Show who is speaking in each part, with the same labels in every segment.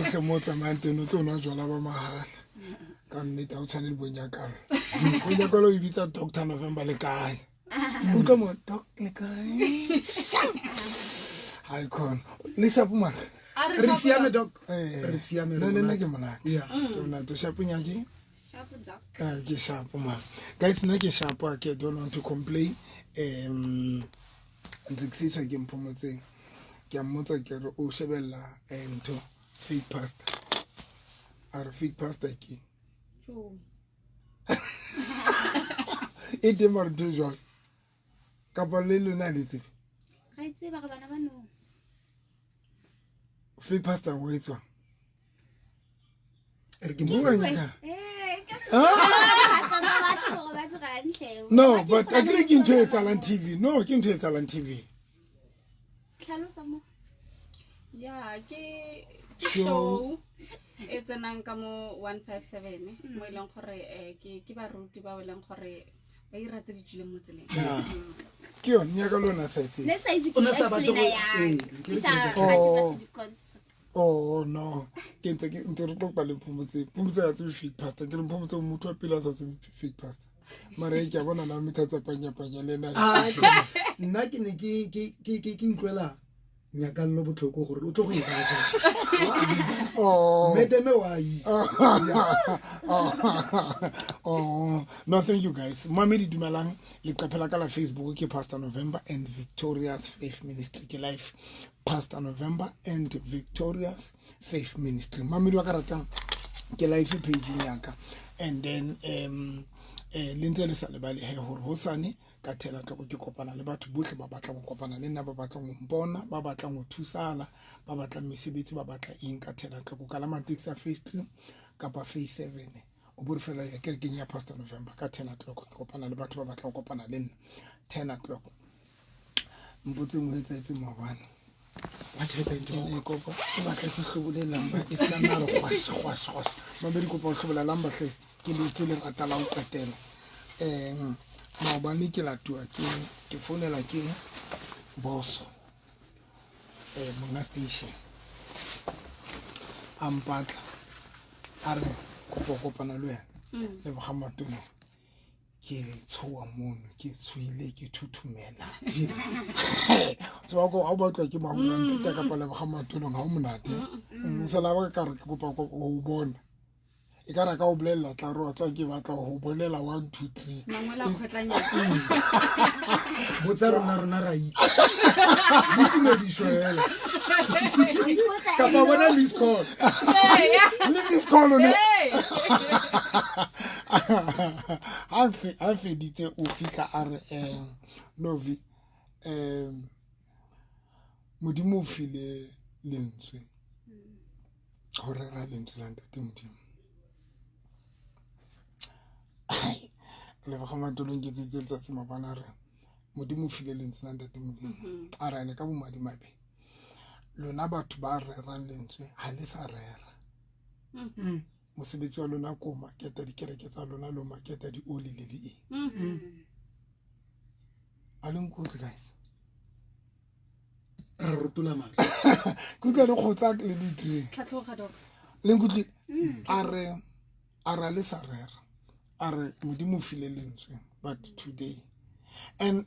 Speaker 1: se mo tsamante no tlo na jwala ba mahala ka nnete o tshwanele bonyakalo bonyakalo e bitsa Dr. November le kae o ka mo doc le kae hai kon le shapo mara
Speaker 2: re siame doc
Speaker 1: re siame no nna ke monate tona to shapo nyaki
Speaker 3: Shapo doc.
Speaker 1: ke shapo man guys nna ke shapo I don't want to complain ntse ke se ke mpomotseng ke a mmotsa ke re o shebella ento fake pastor are fake pastor ke e te mara do jwa ka pa le lona le tse
Speaker 3: Ga itse ba bana ba no.
Speaker 1: fake pastor o etswa
Speaker 2: re ke
Speaker 1: mo nyaka
Speaker 3: Ka
Speaker 1: no but I agree ke ntho e tsalang TV no ke ntho e tsalang TV
Speaker 3: tlhalosa mo.
Speaker 4: Yeah, ke show e tsenang ka mo 157 mo ileng gore ke ba ruti ba weleng gore ba ira tse di tshileng mo tseleng.
Speaker 1: ke yone nyaka lona sa itse
Speaker 3: Let's say
Speaker 2: Ona sa batho go
Speaker 1: oh no ke ntse re tlopa le phomotse ya tse fake pastor ke re phomotse motho wa pila sa tse fake pastor mara ke a bona na mithatsa panya le na
Speaker 2: nna ke ne ke nkwela nyakallo botlhoko gore o tlo go ibatsa medeme wa yi
Speaker 1: oh no thank you guys mamedi dumelang le qapela ka la Facebook ke Pastor November and Victorious Faith Ministry ke live Pastor November and Victorious Faith Ministry mamedi wa ka ratang ke live page nyaka and then le ntse le sa le ba le he hore ho sane ka thela tlo ke kopana le batho bohle ba batla go kopana le nna ba batla go mpona ba batla go thusala ba batla mesebetsi ba batla eng ka thela tlo ka la taxi ya Phase 3 kapa Phase 7 o bore fela ya ke nya Pastor November ka 10 o'clock ke kopana le batho ba batla go kopana le nna 10 o'clock mbotse mo etsetse mabana
Speaker 2: what happened
Speaker 1: ke kopa o batla ke hlobolela lamba e ska nna re khwas mabedi kopa o hlobolela lamba hle ke le tsele rata la o qetela maobane ke la tua ke fonela ke boso mona station ampatla are kopana le wena le ba matono ke tshoa mono ke tsuile ke thuthumela tswa go a batla ke ba bona ntse ka pala ba matono ga o monate mosala ba ka re ke kopa go bona e ka ra ka o bolela tla ro tswa ke batla go bolela 1 2 3
Speaker 4: Mangwela khotlanya.
Speaker 2: botsa rona ra itse di tumedišwa hela ka ba bona miss call
Speaker 1: miss call ne ha feditse o fitla a re novi modimo o file lentswe hore ra lentswe la ntate modimo le ba gamatolong ke tse tsa mabana re modimo o file lentswe la ntate modimo a ra ne ka bo madimabe lona batho ba rerang lentswe ha le sa rera mosebetsi wa lona ko maketa dikereke tsa lona lo maketa di oli le di a leng go guys
Speaker 2: ra rotula mala
Speaker 1: kutla le khotsa le di three
Speaker 4: Tlhatlhoga do.
Speaker 1: le ngutli are le sa rera are modimo file lentswe but today and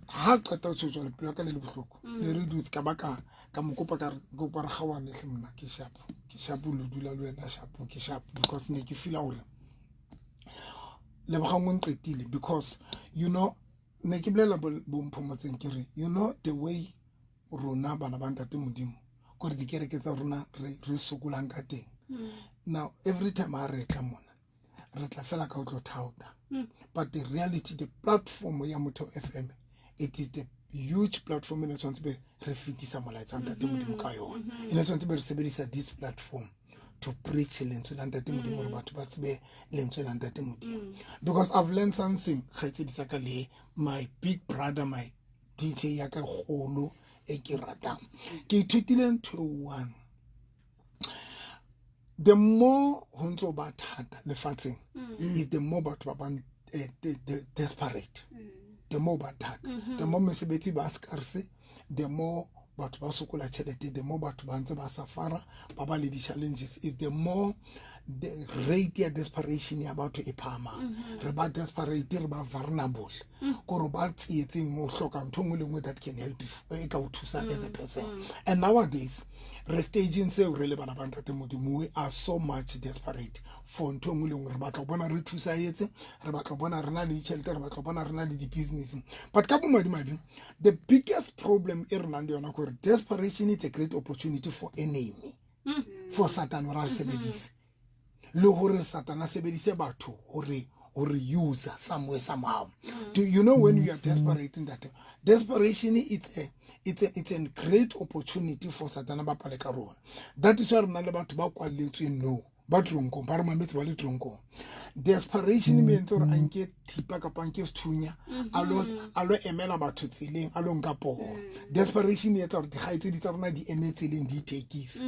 Speaker 1: ha qeta tshotswa le pula ka le bohloko le re dutse ka baka ka mokopa ka go para gawane hle mna ke shapo le dula le wena shapo ke shapo because ne ke feel hore le ba gangwe nqetile because you know ne ke blela bo mphomotseng ke re you know the way rona bana ba ntate modimo gore dikereke tsa rona re sokolang ka teng now every time I re tla mona re tla fela ka o tlo thauta but the reality the platform ya Motho FM it is the huge platform in tshwantse be re fitisa molaetsa ntate modimo ka yona ene tshwantse be re sebedisa this platform to preach lentswe la ntate modimo re batho ba tsebe lentswe la ntate modimo because I've learned something khaitse di tsaka le my big brother my DJ ya ka golo e ke ratang ke ithutile ntho one the more ho ntso ba thata lefatsheng is the more batho ba ban desperate the more ba thata the more mesebetsi ba scarce the more batho ba sokola tšhelete, the more batho ba ntse ba safara ba ba le di-challenges, is the more the rate ya desperation ya batho e phahamang. Re ba desperate, re ba vulnerable, kore ba tsietseng o hloka ntho nngwe le nngwe that can help e ka o thusa as a person. And nowadays re staging seo re le bana ba ntate Modimo, we are so much desperate for ntho nngwe le nngwe. Re batla bona re thusaetse, re batla bona re na le tšhelete, re batla bona re na le di-business. But ka bomadimabe, the biggest problem e re nang le yona kore desperation is a great opportunity for enemy, for Satan hore a re sebedise, le hore Satan a sebedise batho hore user somewhere somehow. Do you know when you are desperate in that desperation, it's a great opportunity for Satan ba pale ka rona. That is why re na le batho ba kwaletswe no ba tronko ba re mametse ba le tronko. Desperation means hore anke thipa ka panke sethunya alo emela batho tseleng alo nka poho. Desperation e etsa hore digaitse di tsa rona di emetseleng di tekisi.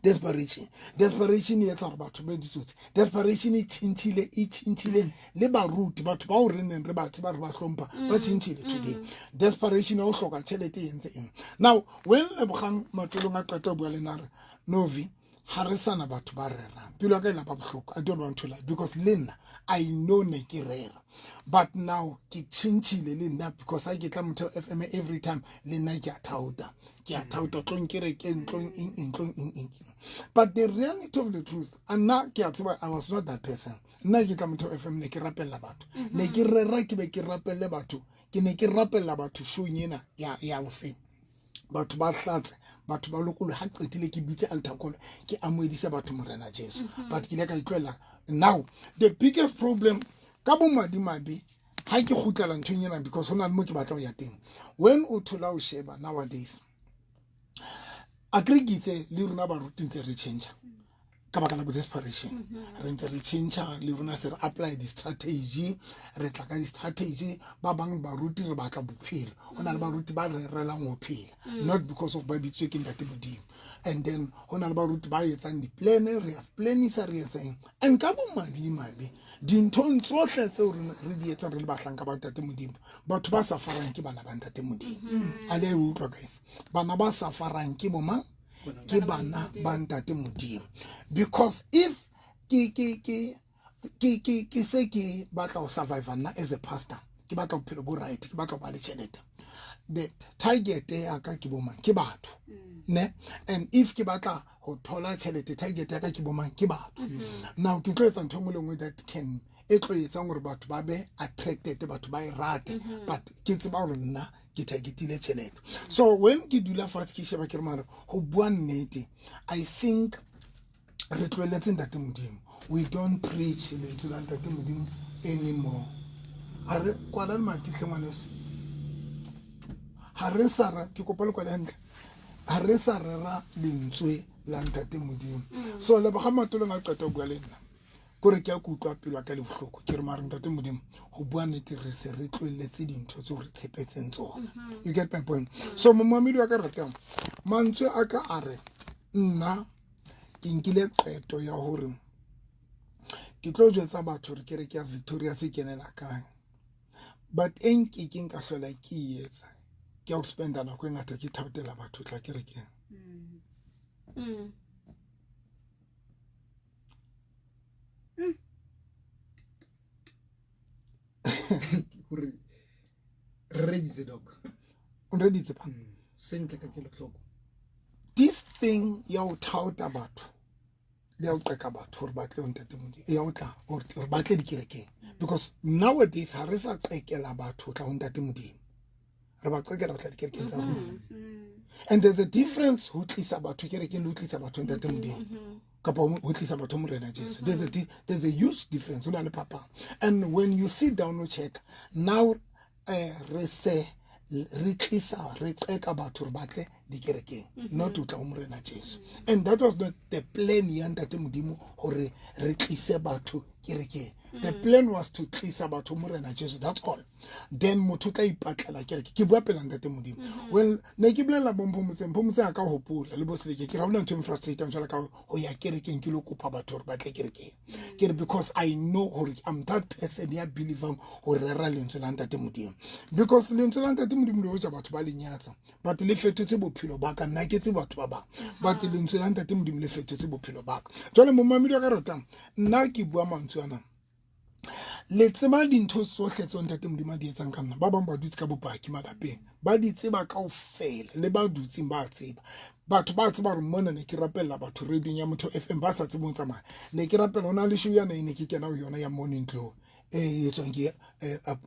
Speaker 1: Desperation e etsa hore batho ba ditsotsi. Desperation e tshintshile le baruti batho ba o re neng re ba tseba re ba hlompha ba tshintshile today. Desperation o hloka tšhelete e entse eng. Now when Lebogang Matulong a qeta bua le nare Novi ha re sana batho ba rerang pelo ka ela ba bohloko. I don't want to lie because lena I know ne ke rera, but now ke tshintshile le nna because I get Motheo FM every time le nna ke a thauta tlong ke re ke ntlong ing. But the reality of the truth, nna ke a tseba I was not that person. Nna ke tla Motheo FM ne ke rapella batho, ne ke rera ke be ke rapelle batho, ke ne ke rapella batho show ena ya hoseng. Batho ba hlatse batho ba lokolo ha qetile ke bitse althakolo ke amoedisa batho morena Jesu. But ke le ka itlwela now the biggest problem ka bomadimabe ha ke khutlela nthong ena because hona le mo ke batla ho ya teng. When o thola o sheba nowadays aggregate le rona ba rutintse re change ka baka la desperation, re ntse re change le rona se re apply di strategy, re tla ka di strategy ba bang ba ruti re batla bophelo, hona le ba ruti ba re relang ho phela not because of ba bitswe ke ntate Modimo. And then hona le ba ruti ba etsang di plan, re ya planisa re etsang and ka bomadimabe dinthong tsohle tseo re di etsa re le bahlanka ba ntate Modimo, batho ba safarang ke bana ba ntate Modimo. A le utlwa guys, bana ba safarang ke bomang ke bana ba ntate Modimo. Because if ke se ke batla ho survive na as a pastor, ke batla bophelo bo right, ke batla ba le tšhelete, the target ya ka ke bomang ke batho ne, and if ke batla ho thola tšhelete target ya ka ke bomang ke batho. Now ke tlo etsa ntho nngwe le nngwe that can e tlo etsang hore batho ba be attracted, batho ba e rate, but ke tseba hore nna ke targetile tšhelete. So when ke dula fatshe ke sheba ke re mara ho bua nnete, I think re tlweletse ntate Modimo, we don't preach lentswe la ntate Modimo anymore. Ha re kwala le matihle ngwaneso, ha re sa ra ke kopa le kwala hantle, ha re sa rera lentswe la ntate Modimo. So Lebogang Matulong a qeta bua le nna kore ke a kutlwa pelo ka le bohloko ke re mara ntate Modimo ho bua nnete re se re tlweletse dintho tse re tshepetseng tsona. You get my point? So momamedi wa ka ratang mantswe a ka a re nna ke nkile qeto ya hore ke tlo jwetsa batho re ke ya Victoria se kenela kae, but enke ke nka hlola ke etsa ke o spenda nako e ngata ke thaotela batho tla ke re ke
Speaker 2: ready the dog
Speaker 1: already tsepa
Speaker 2: sentle ka ke le tlhoko
Speaker 1: this thing ya o thauta batho le o qeka batho hore batle o ntate Modimo ya o tla hore batle dikerekeng, because nowadays ha re sa qekela batho tla o ntate Modimo, re ba qekela o tla dikerekeng tsa rona. And there's a difference ho tlisa batho kerekeng le ho tlisa batho ntate Modimo kapa ho tlisa batho morena Jesu. There's a huge difference hona le papa. And when you sit down and check now re se re tlisa re qeka batho re batle dikerekeng not to tla morena Jesu. And that was not the plan ya ntate Modimo hore re tlise batho kerekeng. The plan was to tlisa batho morena Jesu, that's all. Then motho tla ipatlela kereke ke bua pela ntate Modimo. Well ne ke blela bompomotse a ka hopola le boseleke ke ra bula ntho frustrating jwala ka ho ya kerekeng ke lo kopa batho hore batle kerekeng ke because I know hore I'm that person ya believer hore rera lentswe la ntate Modimo, because lentswe la ntate Modimo le ho ja batho ba lenyatsa but le fetotse bophelo bophelo ba ka nna ke tse batho ba bang but lentswe la ntate Modimo le fetotse bophelo ba ka jwale momamedi wa ka ratang nna ke bua mantswe ana le tseba dintho tsohle tseo ntate Modimo di etsang ka nna ba bang ba dutse ka bopaki malapeng ba di tseba kaofela le ba dutseng ba tseba batho ba tseba re mona ne ke rapella batho radio ya Motho FM ba sa tsebong tsamaya ne ke rapella ona le show ya ne ke kena ho yona ya Morning Glory etswang ke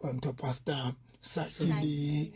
Speaker 1: Anto Pastor Sakile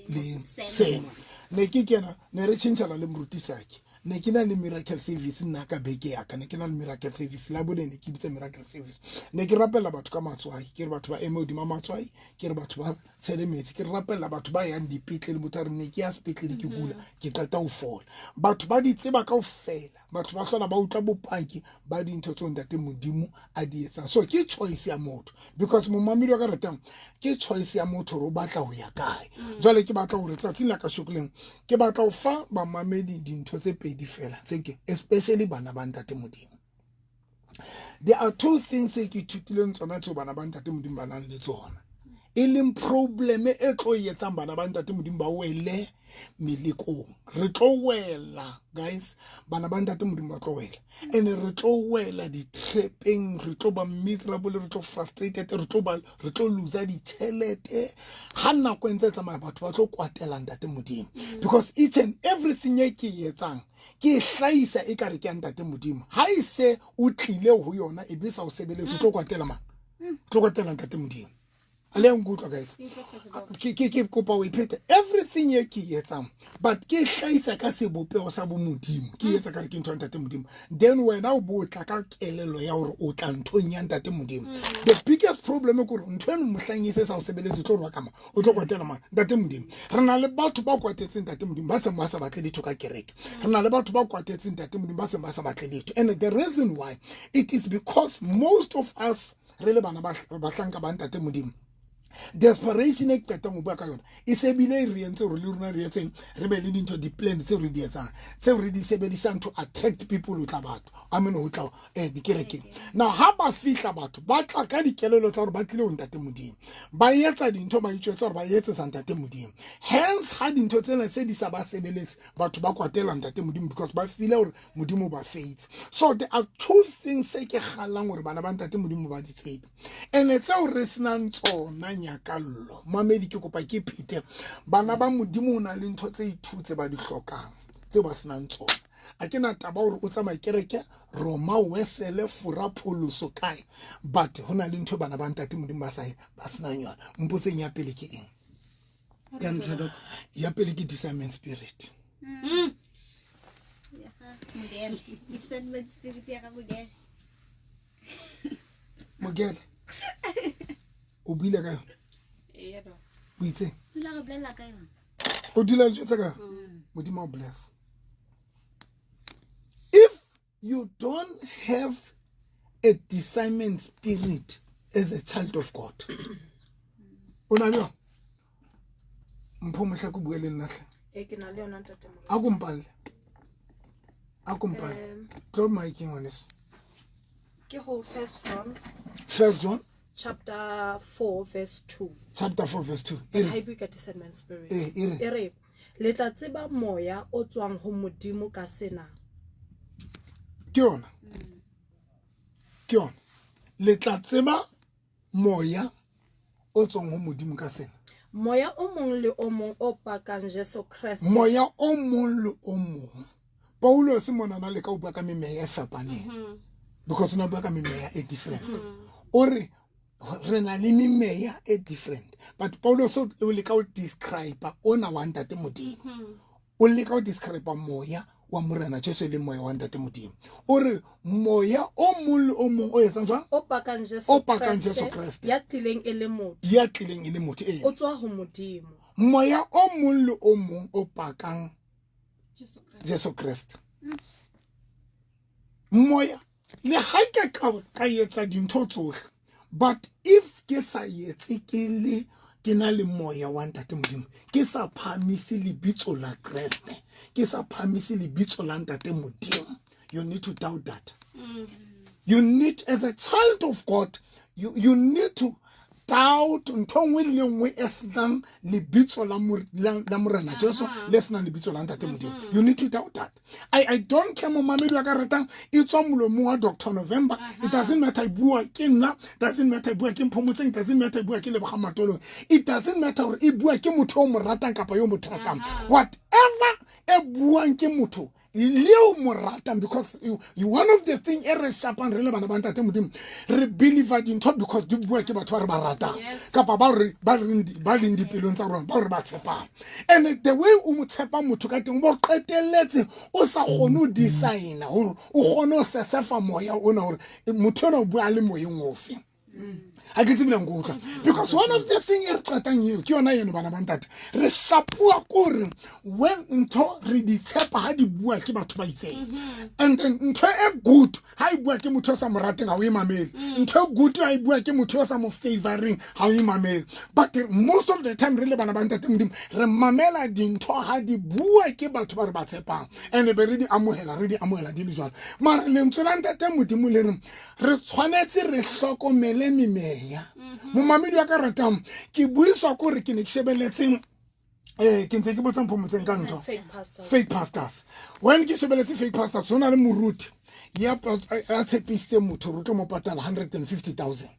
Speaker 1: le Sam ne ke kena ne re tshintshana le moruti sake ne ke na le miracle service nna ka beke ya ka ne ke na le miracle service la bone ne ke bitse miracle service ne ke rapella batho ka matswai ke re batho ba eme hodima matswai ke re batho ba tshele metsi ke re rapella batho ba yang dipetle le motho a re ne ke ya sepetlele ke kula ke qeta ho fola batho ba di tseba kaofela batho ba hlola ba utlwa bopaki ba dintho tseo ntate Modimo a di etsang so ke choice ya motho because momamedi wa ka ratang ke choice ya motho re o batla ho ya kae jwale ke batla hore tsatsing la ka shokoleng ke batla ho fa bamamedi dintho tse pedi fela tseke especially bana ba ntate Modimo. There are two things ke ithutileng tsona tseo bana ba ntate Modimo ba nang le tsona e leng problem e tlo etsang bana ba ntate Modimo ba wele melekong re tlo wela guys bana ba ntate Modimo ba tlo wela and re tlo wela di trapping re tlo ba miserable re tlo frustrated re tlo lose di chelete ha nna go ntse tsamaya batho ba tlo kwatela ntate Modimo because each and everything e ke etsang ke hlaisa e ka re ke ntate Modimo ha ise o tlile ho yona e be sa o sebeletse tlo kwatela ntate Modimo ale ngutwa guys ke kopa o iphete everything ye ke etsang but ke hlaisa ka sebopego sa bo Modimo ke etsa ka re ke ntho ntate Modimo then wena o botla ka kelelo ya hore o tla nthong ya ntate Modimo the biggest problem ke hore ntho eno mohlanyise sa o sebeletse tlo rwa kama o tlo kwatela ma ntate Modimo re na le batho ba kwatetseng ntate Modimo ba se ba sa batle letho ka kereke re na le batho ba kwatetseng ntate Modimo ba se ba sa batle letho and the reason why it is because most of us re le bana ba hlanka ba ntate Modimo desperation e qeta mo bua ka yona e se bile re entse re le rona re etseng re be le dintho di plan tse re di etsang tse re di sebedisang to attract people o tla batho ho tla di kerekeng now ha ba fihla batho ba tla ka dikelelo tsa hore ba tlile ho ntate Modimo ba etsa dintho ba itjwetsa hore ba etse sa ntate Modimo hence ha dintho tsena se di sa ba sebeletse batho ba kwatela ntate Modimo because ba feel hore Modimo ba faith so there are two things se ke galang hore bana ba ntate Modimo ba di tsebe and it's o re senang tsona nyakallo mamedi ke kopa ke phete bana ba Modimo o na le ntho tse ithutse ba di hlokang tse ba senang tsona a ke na taba hore o tsamaya kereke Roma wesele fura pholoso kae but hona le ntho bana ba ntate Modimo ba senang yona mpotseng ya pele ke eng ya pele ke discernment spirit
Speaker 3: discernment spirit ya ka
Speaker 1: Mogele o bile ka yona o itse
Speaker 3: dula go blela ka yona
Speaker 1: o dula ntse ka Modimo o bless if you don't have a discernment spirit as a child of God una lo mpho mohla ko buele nna
Speaker 5: ke na le yona ntate mo
Speaker 1: a kompale tlo mic ngwaneso
Speaker 5: ke ho
Speaker 1: First John
Speaker 5: chapter 4 verse 2
Speaker 1: chapter 4 verse 2
Speaker 5: ha ibu ka discernment spirit e re le tla tseba moya o tswang ho Modimo ka sena
Speaker 1: ke yona le tla tseba moya o tswang ho Modimo ka sena
Speaker 5: moya o mong le o mong o pakang Jesu Christ
Speaker 1: moya o mong le o mong Paulo se mona na le ka o bua ka memeya e fapaneng because na bua ka memeya e different ore re na le memeya e different but Paulo so o le ka o describe ona wa ntate Modimo o le ka o describe moya wa morena Jesu le moya wa ntate Modimo ore moya o mong le o mong o etsa jwang
Speaker 5: o pakang Jesu Christ ya tlileng e le
Speaker 1: motho
Speaker 5: o tswa ho Modimo
Speaker 1: moya o mong le o mong o pakang Jesu Christ moya le ha ka etsa dintho tsohle but if ke sa yetse ke na le moya wa ntate Modimo ke sa phamise lebitso la Kriste ke sa phamise lebitso la ntate Modimo you need to doubt that you need as a child of God you need to doubt ntho nngwe le nngwe e senang lebitso la morena Jesu le senang lebitso la ntate Modimo. You need to doubt that. I don't care momamedi wa ka ratang e tswa molomong wa Dr. November. It doesn't matter bua ke nna, doesn't matter bua ke Mphomotseng, it doesn't matter bua ke Leboga Matolong, it doesn't matter gore e bua ke motho o mo ratang kapa yo mo trustang. Whatever e buang ke motho leo mo ratang, because one of the thing e re shapang re le bana ba ntate Modimo re believe dintho because di bua ke batho ba re ba ratang kapa ba leng dipelong tsa rona ba re ba tshepang. And the way o mo tshepa motho ka teng bo qetelletse o sa kgone o design gore o kgone o sesefa moya ona gore motho ona o bua le moyeng ofe. I get him because one of the things you're trying you, re shapua kore when into ready tsepa ha di bua ke batho ba itseng, and then ntho e good ha I bua ke motho sa mo rateng ha o imamele, ntho good ha I bua ke motho sa mo favoring ha o imamele. But most of the time re le bana ba ntate Modimo re mamela dintho ha di bua ke batho ba re ba tshepang, and be re di amohela di le jwalo. Mara lentswe la ntate Modimo le re tshwanetse re hlokomele mime momamedi wa ka ratang ke buiswa gore ke ne ke shebeletse ke ntse ke botsa Mphomotseng ka ntho fake pastors. When ke shebeletse fake pastors hona le moruti ya tshepisitse motho re tlo mo patala 150,000,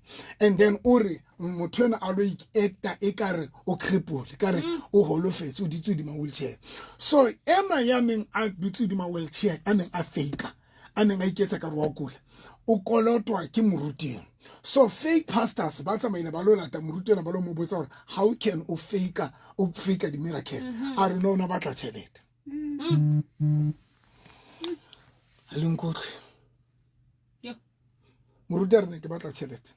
Speaker 1: and then ore motho ena a lo acta e kare o cripple kare o holofetse o ditse di ma wheelchair. So ema ya neng a ditse di ma wheelchair a neng a fake a neng a iketsa ka re wa kula o kolotwa ke moruti. So fake pastors ba tsamaile ba lo lata morutwana ba lo mo botsa gore how can o fake the miracle a re no na batla tšhelete a leng kotle moruti a re ne ke batla tšhelete.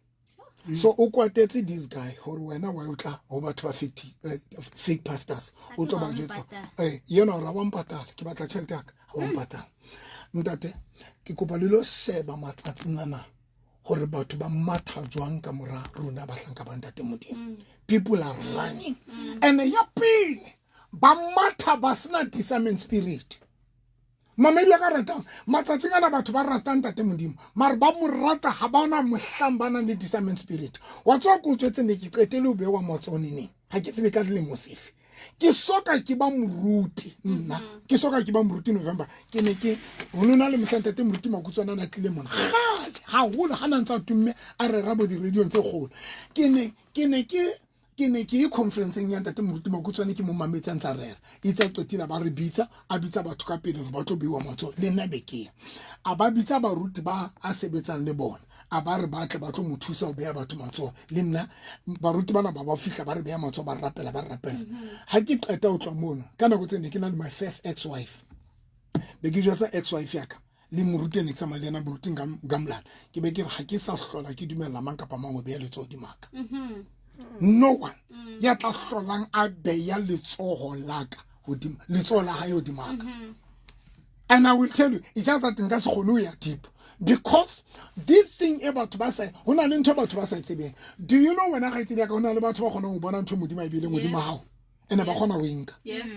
Speaker 1: So o kwatetse this guy gore wena wa o tla go batho ba fake pastors o tlo ba jwetsa yena ra wa mpatala ke batla tšhelete ya ka wa mpatala. Ntate ke kopa le lo sheba matsatsing ana gore batho ba matha jwang ka mora rona ba hlanka ba ntate Modimo. People are running and ya pele ba matha ba sena discernment spirit. Mamedi wa ka ratang matsatsing ana batho ba ratang ntate Modimo mara ba mo rata ha ba na mohlambana le discernment spirit. Wa tswa go tswetse ne ke qetele o bewa motsone ne ha ke tsebe ka le mosefe ke soka ke ba moruti nna ke soka ke ba moruti November ke ne ke honona le motlantate moruti makutswana na tlile mona ha holo hana ntsa tumme a re rabo di radio tse kgolo ke ne ke conferenceng ya ntate moruti makutswana ke mo mametsa ntsa rera itse qetile ba re bitsa a bitsa batho ka pele re ba tlo bewa matso le nna beke a ba bitsa baruti ba a sebetsang le bona a ba re batle ba tlo mo thusa o beya batho matso le nna baruti bana ba fihla ba re beya matso ba rapela ha ke qeta o tla mono ka nako tse ne ke na le my first ex-wife be ke jwetsa ex-wife ya ka le moruti ne tsama le na moruti gamlana ke be ke re ha ke sa hlola ke dumela mang kapa mang o beya letso di maka no one ya tla hlolang a beya letsoho laka hodimo letsoho la hayo di maka. And I will tell you it's just that nka se khone ya deep because this thing about ba sa hona le ntho batho ba sa tsebeng. Do you know when I ga tsedi ka hona le batho ba khona go bona ntho Modimo a bile Modimo hao ene ba khona go inka. Yes.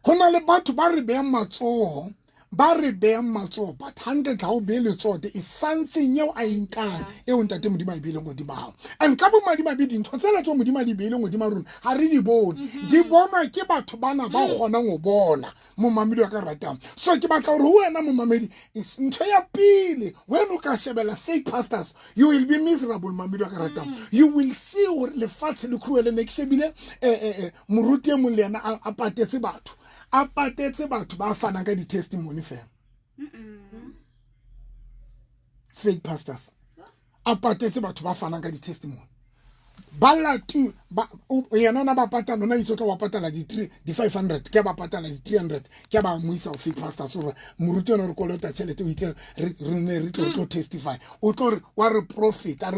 Speaker 1: Hona le batho ba re beya matsoho but 100 how be letsoho is something you a inkang e o ntate Modimo a bile Modimo hao. And ka bo Modimo a be dintho tsela tso Modimo a di bile Modimo rona ha re di bone di bonwa ke batho bana ba gona go bona mo mamedi wa ka ratang. So ke batla gore ho wena mo mamedi is ntho ya pele when o ka shebela fake pastors you will be miserable mamedi wa ka ratang. You will see gore le fatshe le kruele ne ke shebile moruti e mong le yena a patetse batho a patetse batho ba fana ka di testimony fela fake pastors a patetse batho ba fana ka di testimony ba latu ba yena na ba patala na itse tlo ba patala di 500 ke ba patala di 300 ke ba muisa fake pastors o moruti ona re kolota tšhelete o itse re ne re tlo testify o tlo re wa re profit ha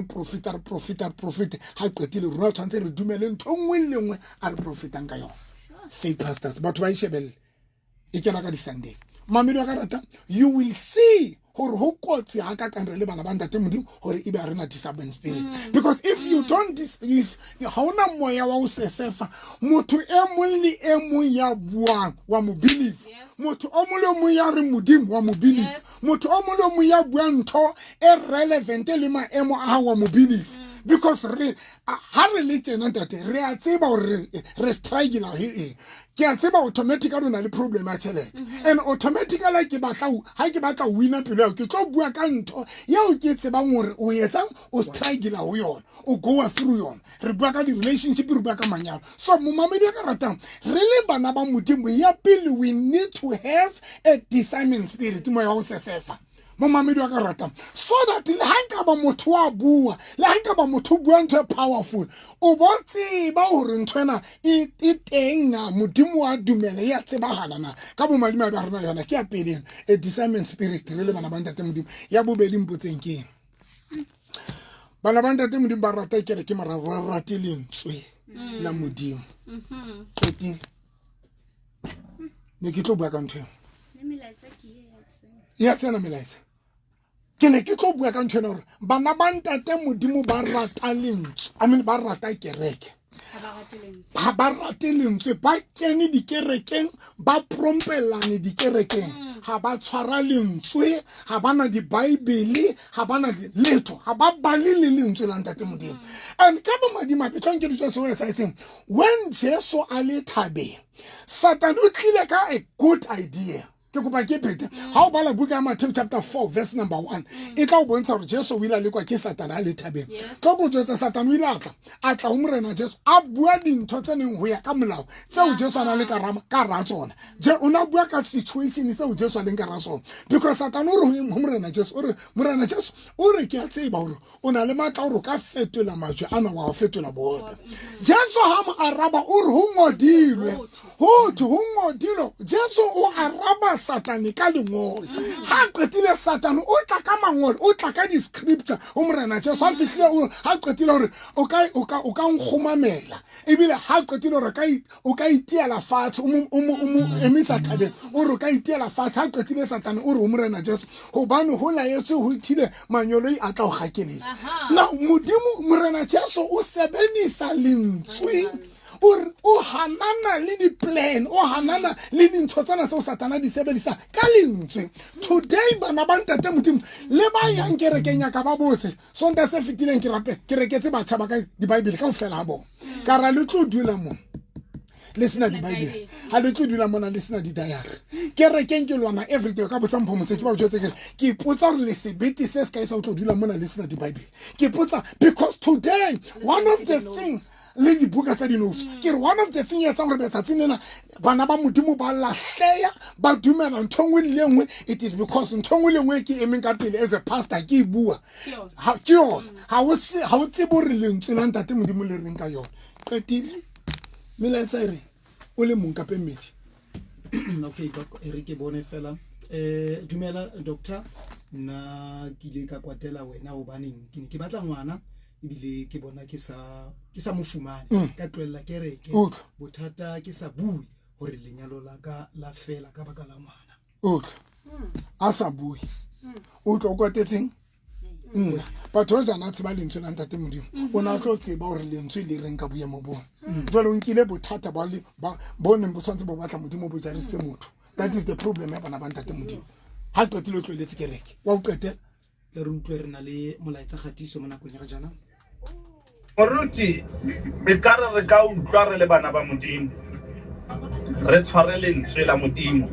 Speaker 1: qetile rona tshwantse re dumele ntho nngwe le nngwe a re profitang ka yona. Fake pastors batho ba ishebelle e kena ka di Sunday mamedi wa ka rata you will see gore ho kotsi ha ka re le bana ba ntate Modimo gore e be rena discernment spirit because if you don't if ha ona moya wa o sesefa motho e mong le e mong ya buang wa mo believe motho o mong le mong ya re Modimo wa mo believe motho o mong le mong ya buang ntho e relevant le maemo a wa mo believe because ha re le tsena ntate re a tseba hore re struggle here ke a tseba automatically na le problem ya tšhelete and automatically ke batla wina pelo ke tlo bua ka ntho yeo ke tsebang hore o etsang o struggle ho yona o go through yona re bua ka di relationship re bua ka manyalo so momamedi ka ratang re le bana ba modimo ya pele we need to have a discernment spirit mo ya ho sesefa momamedi wa ka ratang so that le ha nka ba motho wa bua le ha nka ba motho bua ntho powerful o botse ba hore ntwena e teng na modimo wa dumele ya tsebahala na ka bo madimo ba rena yona ke ya pele a discernment spirit re le bana ba ntate modimo ya bobedi mpotseng ke bana ba ntate modimo ba rata kere ke mara ba rate lentswe la modimo ke ne ke tlo bua ka ntho
Speaker 3: le melaetsa ke
Speaker 1: ya tsena melaetsa ke ne ke tlo bua ka ntho hore bana ba ntate modimo ba rata lentswe ba rata kereke ha ba rate lentswe ba kene dikerekeng ba prompelane dikerekeng ha ba tshwara lentswe ha bana di bible ha bana letho ha ba bale le lentswe la ntate modimo and ka ba madima ke tlang ke ditso so etsang when Jesus a le thabeng Satan o tlile ka a good idea ke kopa ke phete ha o bala buka ya Matthew chapter 4 verse number 1 e tla o bontsha hore Jesu o ile le kwa ke Satan a le thabeng tlo go jwetsa Satan o ile atla o morena Jesu a bua dintho tse neng ho ya ka molao tseo Jesu ana le ka ra tsona je una bua ka situation tseo Jesu a leng ka ra tsona because Satan o re ho morena Jesu o re morena Jesu o re ke a tseba hore o na le matla hore ka fetola majwe ana wa fetola boto Jesu ha mo araba o re ho ngodilwe ho ngodilwe Jesu o araba Satan ka lengolo ha qetile Satan o tla ka mangolo o tla ka di scripture o morena Jesu ha fihle o ha qetile hore o ka ngkhomamela ebile ha qetile hore o ka itiela fatshe o emisa thabeng o re ka itiela fatshe ha qetile Satan o re o morena Jesu hobane ho la yetse ho ithile manyolo a tla o gakeletsa na modimo morena Jesu o sebedisa lentswe o hanana le di plan o hanana le dintho tsana tse Satana di sebedisa ka lentswe today bana ba ntate modimo le ba yang kerekeng ya ka ba botse sonta se fitileng ke rape ke reketse batjha ba ka di bible ka ofela ha bona ka ra le tlo dula mo listen di bible ha le tlo dula mona listen di diary kerekeng ke lwana everyday ka botsa mpho motse ke ba jwetse ke ipotsa hore le sebeti se ska isa o tlo dula mona listen di bible ke ipotsa because today one of the things le di buka tsa dinosi ke one of the things etsa gore betsatsing lena bana ba modimo ba lahleya ba dumela nthongwe le nngwe it is because nthongwe le nngwe ke emeng ka pele as a pastor ke bua ha ke yona ha o tsebe hore lentswe la ntate modimo le reng ka yona qetile melaetsa ere o le mong ka pemedi
Speaker 2: okay re ke bone fela dumela doctor na ke ile ka kwatela wena o baneng ke batla ngwana ibile ke bona ke sa mofumane ka tlwella kereke bothata ke sa bui hore lenyalo la ka la fela ka baka la ngwana
Speaker 1: a sa bui o tlo kwatetseng batho ba jana tseba lentswe la ntate modimo o na tlo tseba hore lentswe le reng ka buya mo bona jwale o nkile bothata ba bone bo tshwantse bo batla modimo bo jarise motho that is the problem ya bana ba ntate modimo ha qetile o tlweletse kereke wa o qetela
Speaker 2: le re utlwe re na le molaetsa gatiso mo nakong ya ga jana
Speaker 6: moruti e kare re ka utlwa re le bana ba modimo re tshware lentswe la modimo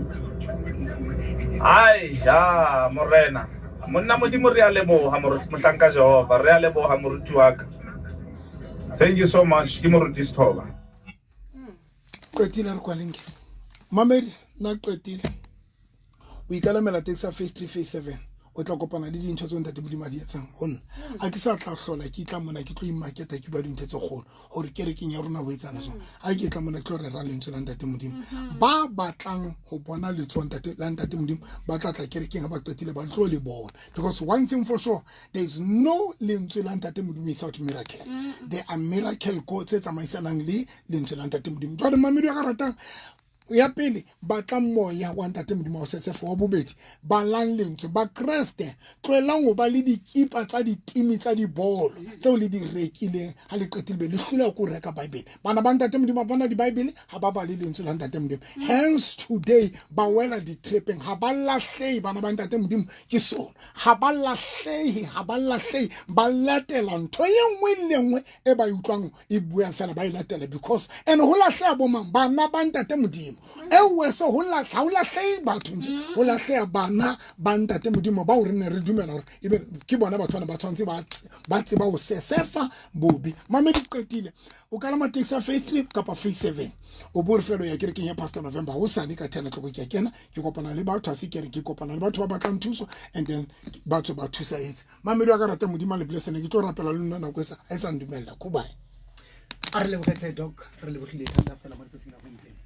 Speaker 6: ai ya morena monna modimo re a leboha mohlanka Jehova re a leboha moruti wa ka thank you so much ke moruti Sithoba
Speaker 1: qetile re kwalenge mamedi na qetile o ikalamela taxa face 3 face 7 o tla kopana le dintho tse ntate bodima di etsang hona a ke sa tla hlola ke tla mona ke tlo imaketa ke ba dintho tse kgolo hore kerekeng ya rona bo etsana so a ke tla mona ke re ra lentswe la ntate modimo ba batlang ho bona letso ntate la ntate modimo ba tla kerekeng ba qetile ba tlo le bona because one thing for sure there is no lentswe la ntate modimo without miracle there are miracle go tse tsamaisanang le lentswe la ntate modimo jwale mamedi ya ka ratang ya pele ba tla moya wa ntate modimo wa sesefa wa bobedi ba lang lentswe ba kreste tloelang go ba le dikipa tsa ditimi tsa dibolo tseo le di rekileng ha le qetile be le hlola go reka bible bana ba ntate modimo bona di bible ha ba ba le lentswe la ntate modimo hence today ba wela di tripping ha ba lahlei bana ba ntate modimo ke sona ha ba lahlei ba latela ntho ye nngwe le nngwe e ba utlwang e bua fela ba e latela because and ho lahlea bo mang bana ba ntate modimo ewe se ho lahlei batho nje ho lahlea bana ba ntate modimo ba o re ne re dumela hore ebe ke bona batho ba tshwantse ba tseba ho sesefa bobi mame di qetile o kalama taxi ya Phase 3 kapa Phase 7 o bo re felo ya kerekeng ya Pastor November ho sane ka 10 o'clock ke kena ke kopana le batho a se kere ke kopana le batho ba batlang thuso and then batho ba thusa etse mame di wa ka rata modimo le blessing ke tlo rapela le nna nako e sa ndumela kubai
Speaker 2: a re leboge doc re lebogile thata fela mo tsatsing la gompieno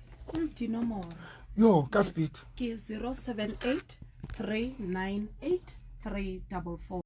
Speaker 5: dinomoro
Speaker 1: yo ka speed
Speaker 5: ke 078 398 344